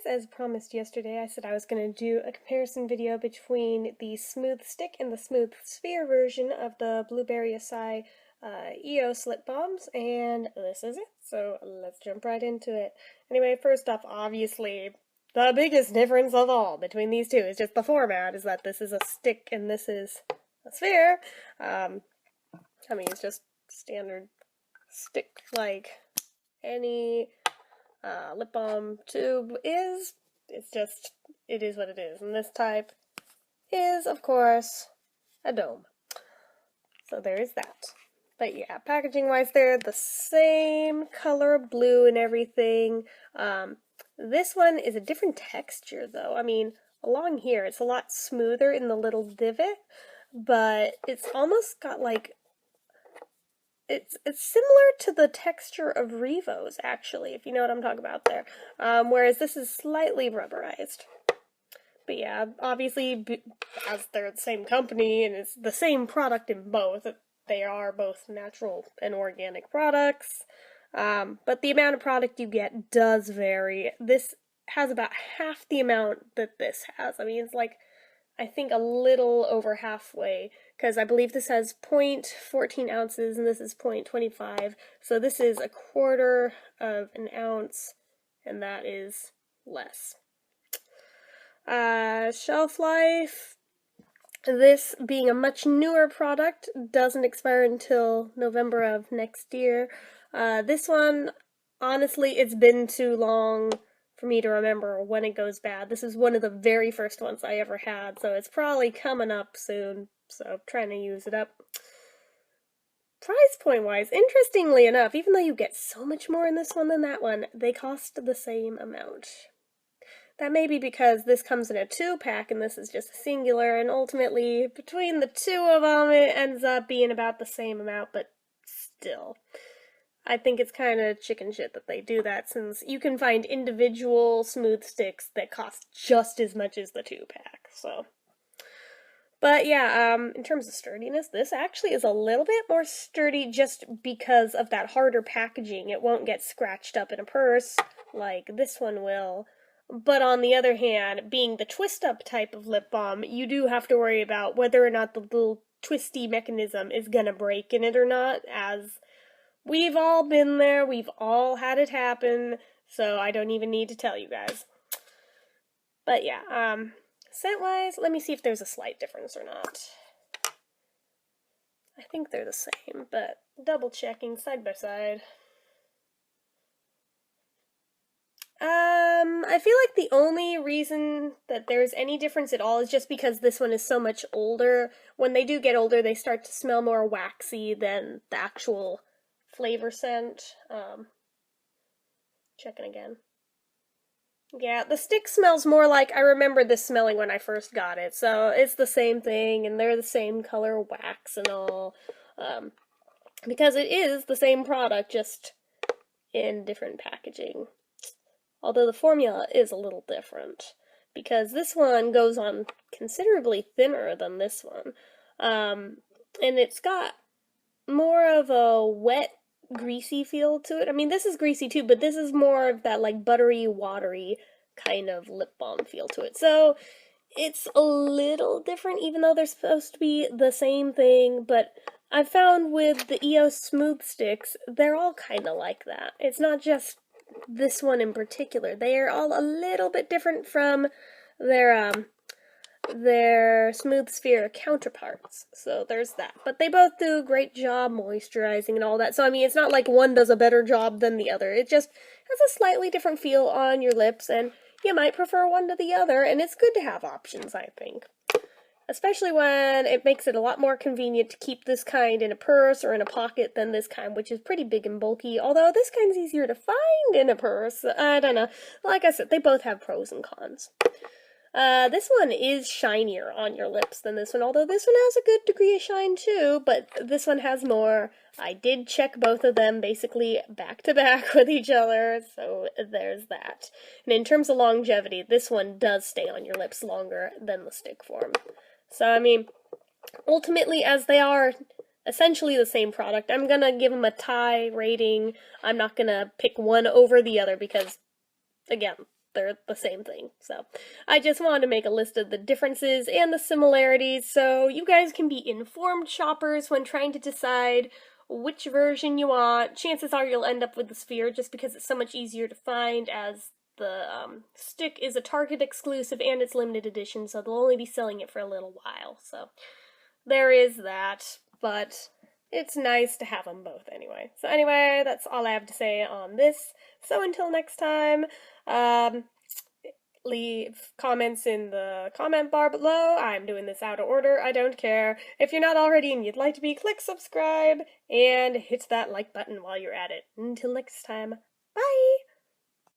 as promised yesterday, I said I was going to do a comparison video between the smooth stick and the smooth sphere version of the Blueberry Acai EOS lip balms, and this is it, so let's jump right into it. Anyway, first off, obviously, the biggest difference of all between these two is just the format, is that this is a stick and this is a sphere. It's just standard stick like any lip balm tube is. It is what it is. And this type is, of course, a dome. So there is that. But yeah, packaging-wise, they're the same color blue and everything. This one is a different texture, though. I mean, along here, it's a lot smoother in the little divot, but it's almost got like it's similar to the texture of Revo's, actually, if you know what I'm talking about there. Whereas this is slightly rubberized. But yeah, obviously, as they're the same company and it's the same product in both, they are both natural and organic products. But the amount of product you get does vary. This has about half the amount that this has. I mean, it's like, I think a little over halfway, because I believe this has 0.14 ounces and this is 0.25, so this is a quarter of an ounce, and that is less. Shelf life, this being a much newer product, doesn't expire until November of next year. This one, honestly, it's been too long for me to remember when it goes bad. This is one of the very first ones I ever had, so it's probably coming up soon, so I'm trying to use it up. Price point wise, interestingly enough, even though you get so much more in this one than that one, they cost the same amount. That may be because this comes in a 2-pack and this is just a singular, and ultimately, between the two of them, it ends up being about the same amount, but still. I think it's kind of chicken shit that they do that, since you can find individual smooth sticks that cost just as much as the 2-pack, so. But yeah, in terms of sturdiness, this actually is a little bit more sturdy just because of that harder packaging. It won't get scratched up in a purse like this one will. But on the other hand, being the twist-up type of lip balm, you do have to worry about whether or not the little twisty mechanism is gonna break in it or not, as we've all been there, we've all had it happen, so I don't even need to tell you guys. But yeah, scent-wise, let me see if there's a slight difference or not. I think they're the same, but double-checking side by side. I feel like the only reason that there's any difference at all is just because this one is so much older. When they do get older, they start to smell more waxy than the actual flavor scent. Checking again. Yeah, the stick smells more like I remember this smelling when I first got it, so it's the same thing, and they're the same color wax and all, because it is the same product, just in different packaging. Although the formula is a little different, because this one goes on considerably thinner than this one, and it's got more of a wet, greasy feel to it. I mean, this is greasy too, but this is more of that like buttery, watery kind of lip balm feel to it. So it's a little different, even though they're supposed to be the same thing, but I found with the EOS smooth sticks, they're all kind of like that. It's not just this one in particular. They are all a little bit different from their smooth sphere counterparts. So there's that. But they both do a great job moisturizing and all that. So I mean, it's not like one does a better job than the other. It just has a slightly different feel on your lips, and you might prefer one to the other, and it's good to have options, I think. Especially when it makes it a lot more convenient to keep this kind in a purse or in a pocket than this kind, which is pretty big and bulky, although this kind's easier to find in a purse. I don't know. Like I said, they both have pros and cons. This one is shinier on your lips than this one, although this one has a good degree of shine too, but this one has more. I did check both of them basically back to back with each other, so there's that. And in terms of longevity, this one does stay on your lips longer than the stick form. So, I mean, ultimately, as they are essentially the same product, I'm gonna give them a tie rating. I'm not gonna pick one over the other because, again, they're the same thing. So I just wanted to make a list of the differences and the similarities so you guys can be informed shoppers when trying to decide which version you want. Chances are you'll end up with the sphere just because it's so much easier to find, as the stick is a Target exclusive and it's limited edition, so they'll only be selling it for a little while. So there is that, but it's nice to have them both anyway. So anyway, that's all I have to say on this. So until next time, leave comments in the comment bar below. I'm doing this out of order, I don't care. If you're not already and you'd like to be, click subscribe and hit that like button while you're at it. Until next time, bye!